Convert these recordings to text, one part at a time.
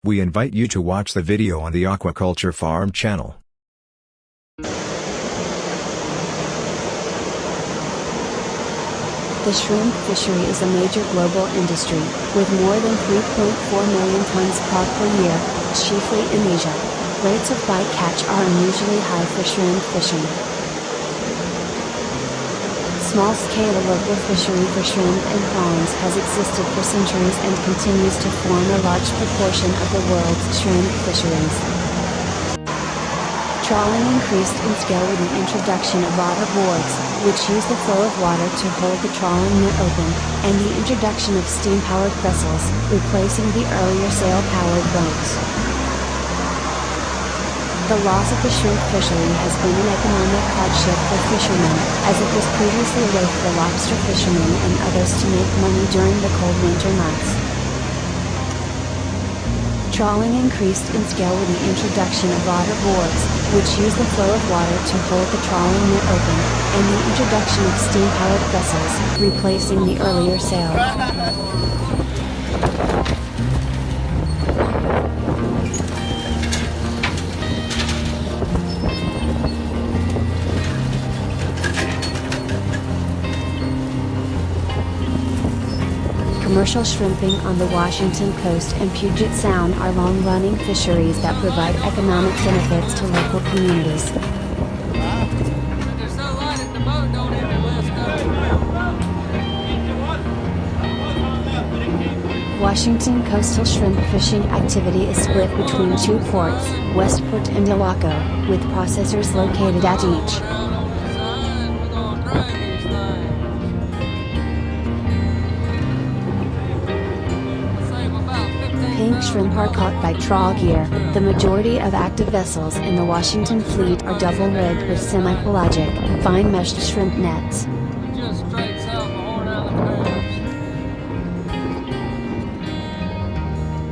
We invite you to watch the video on the Aquaculture Farm channel. The shrimp fishery is a major global industry, with more than 3.4 million tons caught per year, chiefly in Asia. Rates of bycatch are unusually high for shrimp fishing. Small-scale local fishery for shrimp and prawns has existed for centuries and continues to form a large proportion of the world's shrimp fisheries. Trawling increased in scale with the introduction of otter boards, which use the flow of water to hold the trawling net open, and the introduction of steam-powered vessels, replacing the earlier sail-powered boats. The loss of the shrimp fishery has been an economic hardship for fishermen, as it was previously a way for the lobster fishermen and others to make money during the cold winter months. Trawling increased in scale with the introduction of otter boards, which use the flow of water to hold the trawling net open, and the introduction of steam-powered vessels, replacing the earlier sail. Commercial shrimping on the Washington coast and Puget Sound are long-running fisheries that provide economic benefits to local communities. Washington coastal shrimp fishing activity is split between two ports, Westport and Ilwaco, with processors located at each. Pink shrimp are caught by trawl gear. The majority of active vessels in the Washington fleet are double-rigged with semi-pelagic, fine-meshed shrimp nets.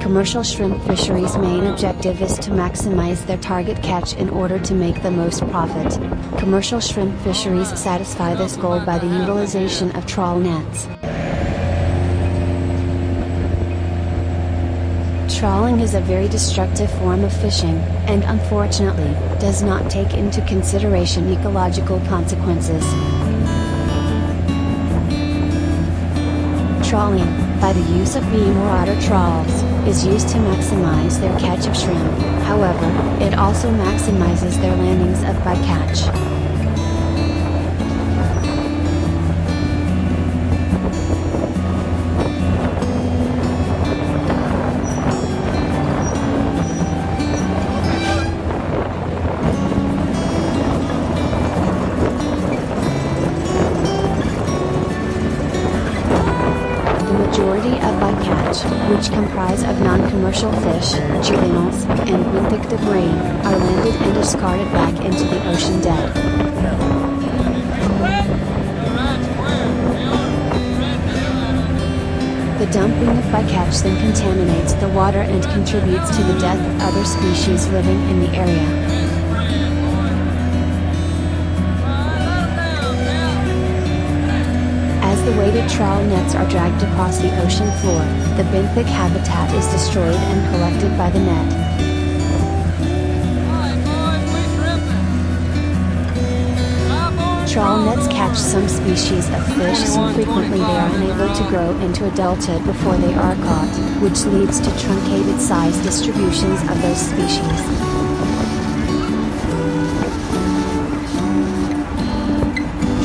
Commercial shrimp fisheries' main objective is to maximize their target catch in order to make the most profit. Commercial shrimp fisheries satisfy this goal by the utilization of trawl nets. Trawling is a very destructive form of fishing, and unfortunately, does not take into consideration ecological consequences. Trawling, by the use of beam or otter trawls, is used to maximize their catch of shrimp. However, it also maximizes their landings of bycatch. Which comprise of non-commercial fish, juveniles, and benthic debris, are landed and discarded back into the ocean dead. The dumping of bycatch then contaminates the water and contributes to the death of other species living in the area. As the weighted trawl nets are dragged across the ocean floor, the benthic habitat is destroyed and collected by the net. Trawl nets catch some species of fish so frequently they are unable to grow into adulthood before they are caught, which leads to truncated size distributions of those species.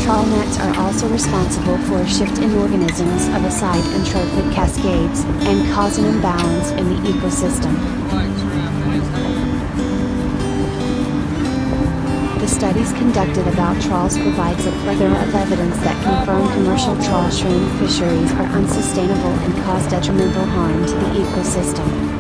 Trawl nets are also responsible for a shift in organisms of a site and trophic cascades, and cause an imbalance in the ecosystem. The studies conducted about trawls provides a plethora of evidence that confirm commercial trawl shrimp fisheries are unsustainable and cause detrimental harm to the ecosystem.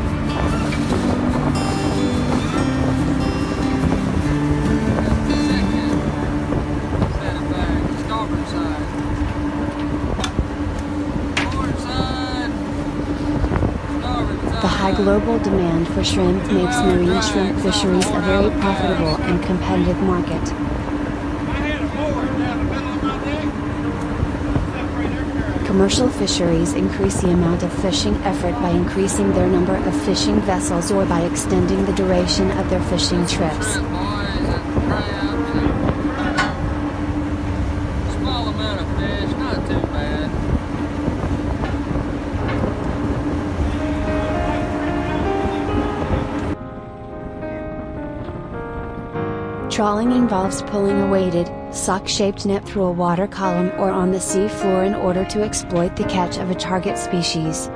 The high global demand for shrimp makes marine shrimp fisheries a very profitable and competitive market. Commercial fisheries increase the amount of fishing effort by increasing their number of fishing vessels or by extending the duration of their fishing trips. Small amount of fish, not too bad. Trawling involves pulling a weighted, sock-shaped net through a water column or on the sea floor in order to exploit the catch of a target species.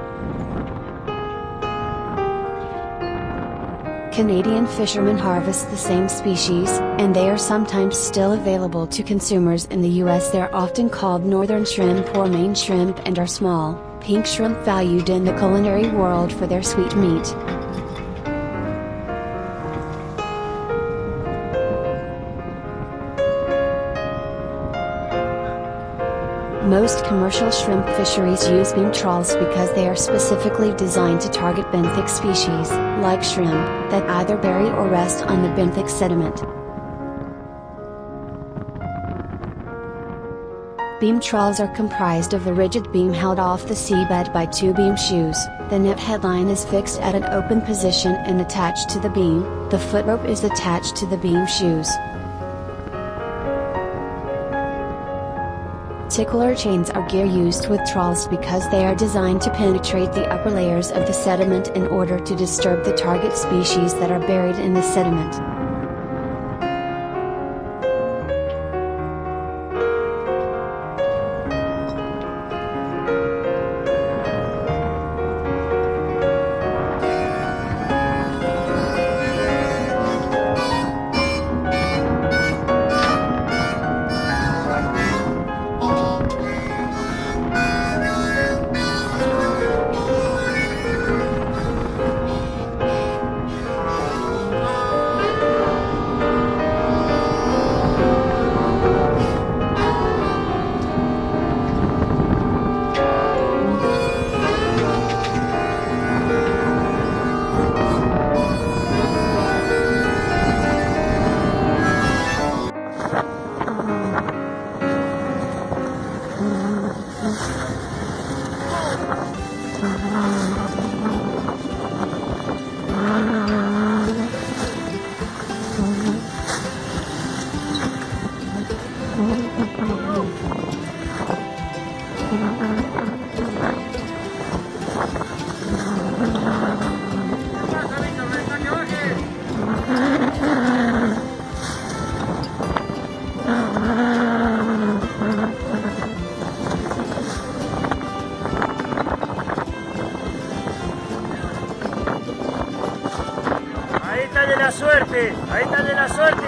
Canadian fishermen harvest the same species, and they are sometimes still available to consumers in the US. They're often called northern shrimp or Maine shrimp and are small, pink shrimp valued in the culinary world for their sweet meat. Most commercial shrimp fisheries use beam trawls because they are specifically designed to target benthic species, like shrimp, that either bury or rest on the benthic sediment. Beam trawls are comprised of a rigid beam held off the seabed by two beam shoes. The net headline is fixed at an open position and attached to the beam. The foot rope is attached to the beam shoes. Tickler chains are gear used with trawls because they are designed to penetrate the upper layers of the sediment in order to disturb the target species that are buried in the sediment. Ahí está de la suerte, ahí está de la suerte.